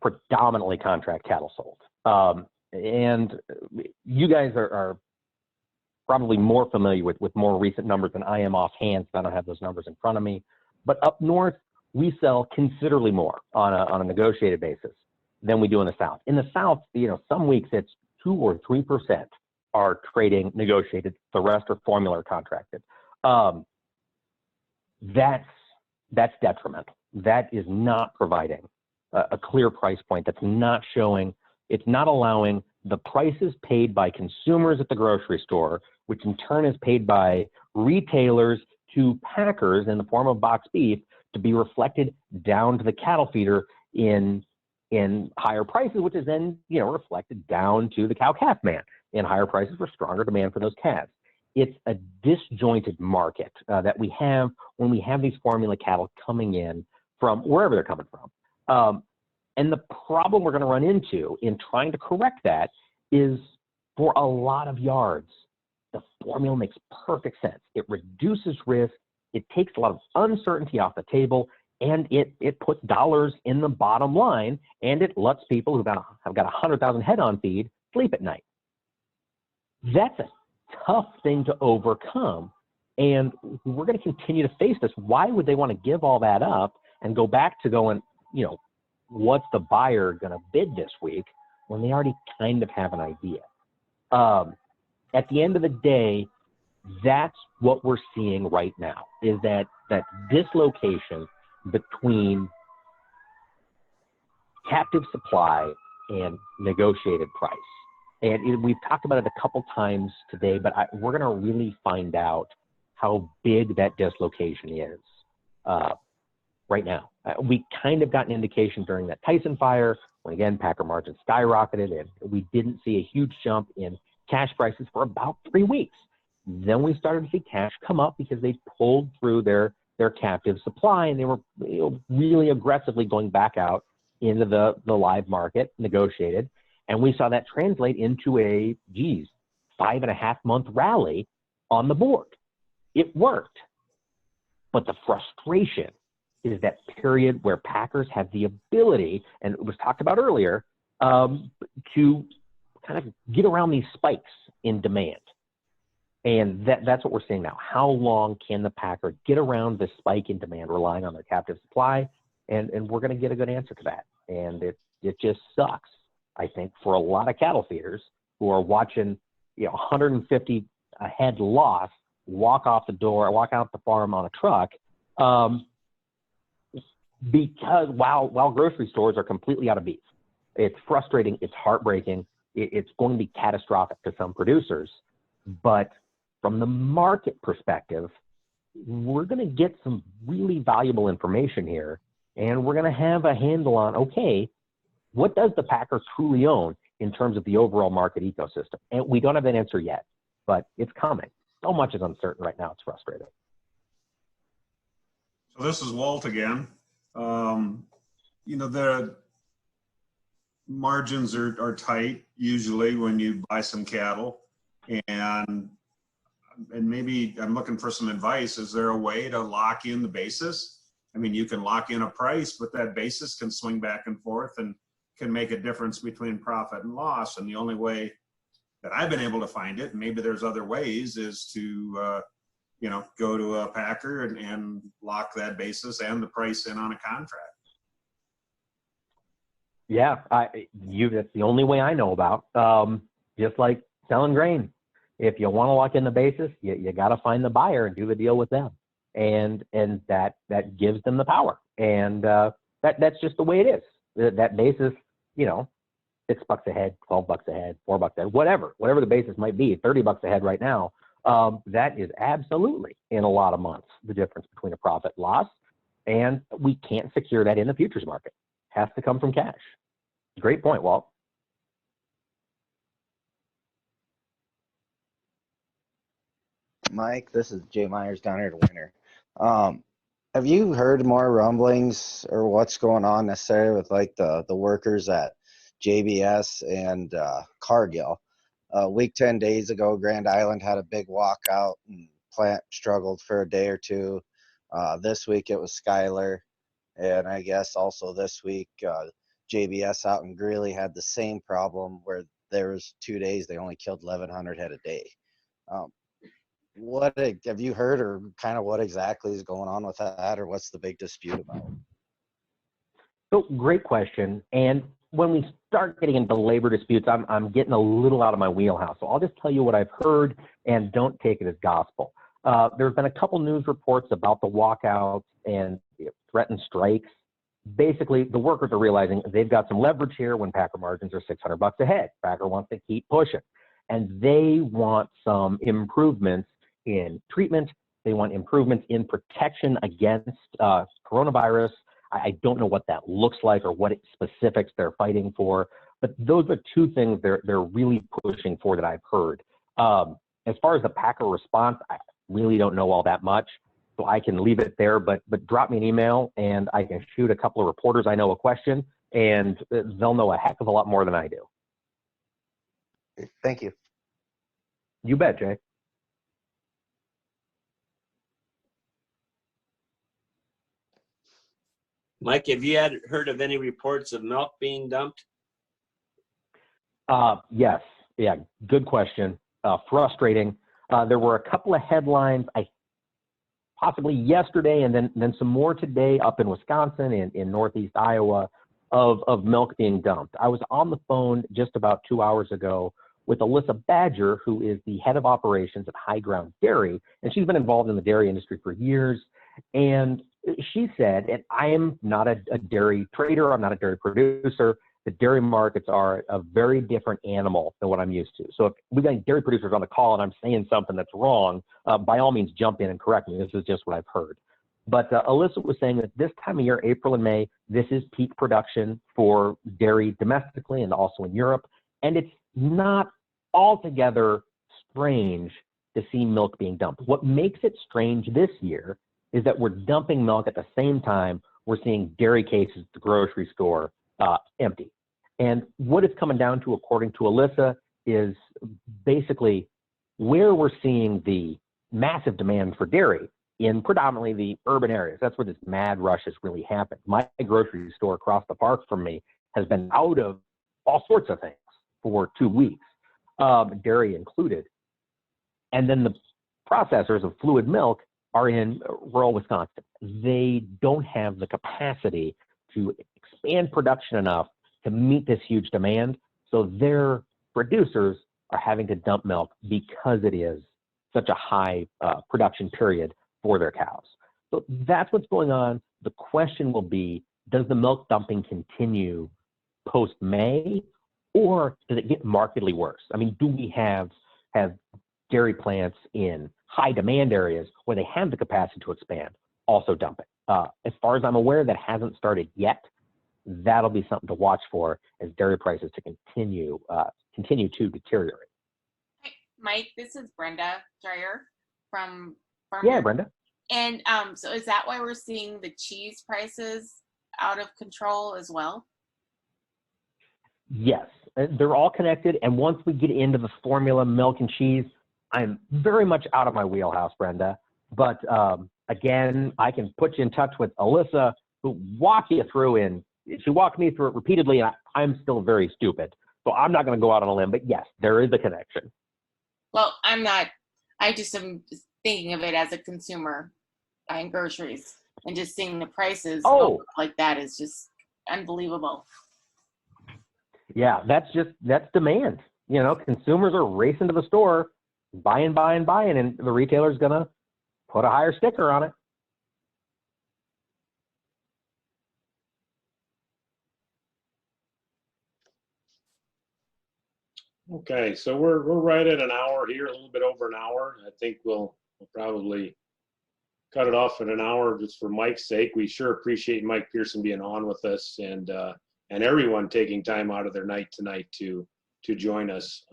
predominantly contract cattle sold. And, you guys are probably more familiar with more recent numbers than I am offhand, so I don't have those numbers in front of me. But up north, we sell considerably more on a negotiated basis than we do in the south. In the south, some weeks it's 2 or 3% are trading negotiated. The rest are formula or contracted. That's detrimental. That is not providing a clear price point. That's not showing. It's not allowing the prices paid by consumers at the grocery store, which in turn is paid by retailers to packers in the form of boxed beef, to be reflected down to the cattle feeder in higher prices, which is then reflected down to the cow-calf man in higher prices for stronger demand for those calves. It's a disjointed market that we have when we have these formula cattle coming in from wherever they're coming from. And the problem we're going to run into in trying to correct that is, for a lot of yards, the formula makes perfect sense. It reduces risk. It takes a lot of uncertainty off the table, and it puts dollars in the bottom line, and it lets people have got 100,000 head on feed sleep at night. That's a tough thing to overcome, and we're going to continue to face this. Why would they want to give all that up and go back to going, what's the buyer going to bid this week, when they already kind of have an idea? At the end of the day, that's what we're seeing right now, is that dislocation between captive supply and negotiated price. And we've talked about it a couple times today, but we're going to really find out how big that dislocation is right now. We kind of got an indication during that Tyson fire, when again, packer margins skyrocketed, and we didn't see a huge jump in cash prices for about 3 weeks. Then we started to see cash come up because they pulled through their captive supply, and they were really aggressively going back out into the live market, negotiated. And we saw that translate into a 5.5-month rally on the board. It worked. But the frustration is that period where packers have the ability, and it was talked about earlier, to kind of get around these spikes in demand. And that's what we're seeing now. How long can the packer get around this spike in demand, relying on their captive supply? And we're going to get a good answer to that. And it just sucks, I think, for a lot of cattle feeders who are watching 150 a head loss walk out the farm on a truck, because while grocery stores are completely out of beef. It's frustrating. It's heartbreaking. It's going to be catastrophic to some producers. But from the market perspective, we're going to get some really valuable information here, and we're going to have a handle on, okay, what does the packer truly own in terms of the overall market ecosystem? And we don't have that answer yet, but it's coming. So much is uncertain right now. It's frustrating. So this is Walt again. The margins are tight usually when you buy some cattle, and maybe I'm looking for some advice. Is there a way to lock in the basis? I mean, you can lock in a price, but that basis can swing back and forth and can make a difference between profit and loss. And the only way that I've been able to find it, and maybe there's other ways, is to go to a packer and lock that basis and the price in on a contract. Yeah, that's the only way I know about. Just like selling grain. If you want to lock in the basis, you got to find the buyer and do the deal with them. And that gives them the power. And that's just the way it is. That basis, $6 a head, $12 a head, $4 a head, whatever the basis might be, $30 a head right now. That is absolutely, in a lot of months, the difference between a profit loss. And we can't secure that in the futures market. It has to come from cash. Great point, Walt. Mike, this is Jay Myers down here at Winter. Have you heard more rumblings or what's going on necessarily with like the workers at JBS and Cargill? A week 10 days ago, Grand Island had a big walkout and plant struggled for a day or two. This week it was Schuyler, and I guess also this week JBS out in Greeley had the same problem where there was 2 days they only killed 1,100 head a day. What have you heard, or kind of what exactly is going on with that, or what's the big dispute about? So great question. And when we start getting into labor disputes, I'm getting a little out of my wheelhouse. So I'll just tell you what I've heard and don't take it as gospel. There's been a couple news reports about the walkouts and threatened strikes. Basically, the workers are realizing they've got some leverage here when Packer margins are $600 a head. Packer wants to keep pushing. And they want some improvements in treatment. They want improvements in protection against coronavirus. I don't know what that looks like or what specifics they're fighting for, but those are two things they're really pushing for that I've heard. As far as the Packer response, I really don't know all that much, so I can leave it there, but drop me an email and I can shoot a couple of reporters I know a question, and they'll know a heck of a lot more than I do. Thank you. You bet, Jay. Mike, have you heard of any reports of milk being dumped? Yes. Yeah, good question. Frustrating. There were a couple of headlines, possibly yesterday and then some more today up in Wisconsin and in Northeast Iowa of milk being dumped. I was on the phone just about 2 hours ago with Alyssa Badger, who is the head of operations at High Ground Dairy, and she's been involved in the dairy industry for years. And she said, and I am not a dairy trader, I'm not a dairy producer, the dairy markets are a very different animal than what I'm used to. So if we've got dairy producers on the call and I'm saying something that's wrong, by all means jump in and correct me. This is just what I've heard. But Alyssa was saying that this time of year, April and May, this is peak production for dairy domestically and also in Europe. And it's not altogether strange to see milk being dumped. What makes it strange this year is that we're dumping milk at the same time we're seeing dairy cases at the grocery store empty. And what it's coming down to, according to Alyssa, is basically where we're seeing the massive demand for dairy in predominantly the urban areas. That's where this mad rush has really happened. My grocery store across the park from me has been out of all sorts of things for 2 weeks, dairy included. And then the processors of fluid milk are in rural Wisconsin. They don't have the capacity to expand production enough to meet this huge demand. So their producers are having to dump milk because it is such a high production period for their cows. So that's what's going on. The question will be, does the milk dumping continue post-May, or does it get markedly worse? I mean, do we have dairy plants in high demand areas where they have the capacity to expand also dumping? As far as I'm aware, that hasn't started yet. That'll be something to watch for as dairy prices to continue to deteriorate. Hi, Mike, this is Brenda Dreyer from Farm. Yeah, Brenda. And so is that why we're seeing the cheese prices out of control as well? Yes, they're all connected. And once we get into the formula, milk and cheese, I'm very much out of my wheelhouse, Brenda. But again, I can put you in touch with Alyssa, who walk you through she walked me through it repeatedly, and I'm still very stupid. So I'm not going to go out on a limb, but yes, there is a connection. Well, I'm not. I just am thinking of it as a consumer buying groceries and just seeing the prices go up like that is just unbelievable. Yeah, that's demand. You know, consumers are racing to the store, buying, and the retailer's going to put a higher sticker on it. Okay, so we're right at an hour here, a little bit over an hour. I think we'll probably cut it off at an hour just for Mike's sake. We sure appreciate Mike Pearson being on with us and everyone taking time out of their night tonight to join us.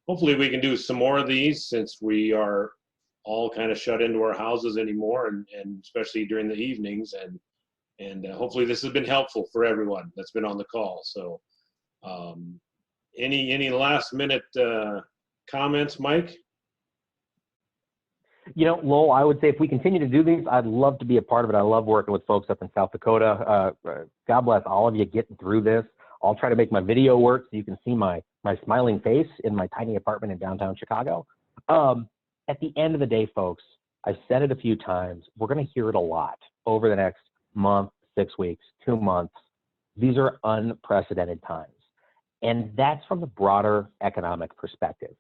Hopefully we can do some more of these since we are all kind of shut into our houses anymore, and especially during the evenings. And hopefully this has been helpful for everyone that's been on the call. So any last minute comments, Mike? You know, Lowell, I would say if we continue to do these, I'd love to be a part of it. I love working with folks up in South Dakota. God bless all of you getting through this. I'll try to make my video work so you can see my smiling face in my tiny apartment in downtown Chicago. At the end of the day, folks, I've said it a few times. We're going to hear it a lot over the next month, 6 weeks, 2 months. These are unprecedented times. And that's from the broader economic perspective.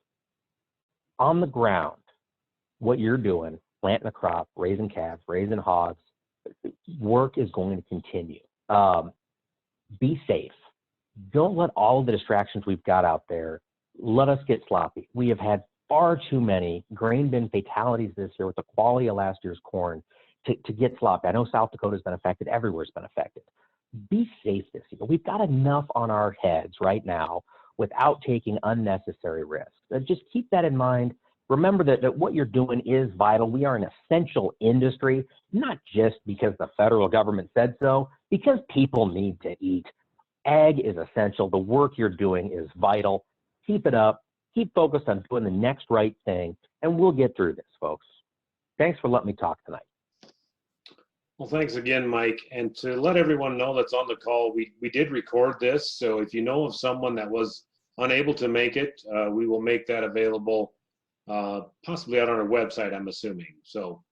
On the ground, what you're doing, planting a crop, raising calves, raising hogs, work is going to continue. Be safe. Don't let all of the distractions we've got out there let us get sloppy. We have had far too many grain bin fatalities this year with the quality of last year's corn to get sloppy. I know South Dakota's been affected. Everywhere's been affected. Be safe this year. We've got enough on our heads right now without taking unnecessary risks. Just keep that in mind. Remember that what you're doing is vital. We are an essential industry, not just because the federal government said so, because people need to eat. Ag is essential. The work you're doing is vital. Keep it up. Keep focused on doing the next right thing, and we'll get through this, folks. Thanks for letting me talk tonight. Well, thanks again, Mike. And to let everyone know that's on the call, we did record this. So if you know of someone that was unable to make it, we will make that available possibly out on our website, I'm assuming. So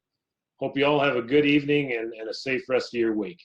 hope you all have a good evening and a safe rest of your week.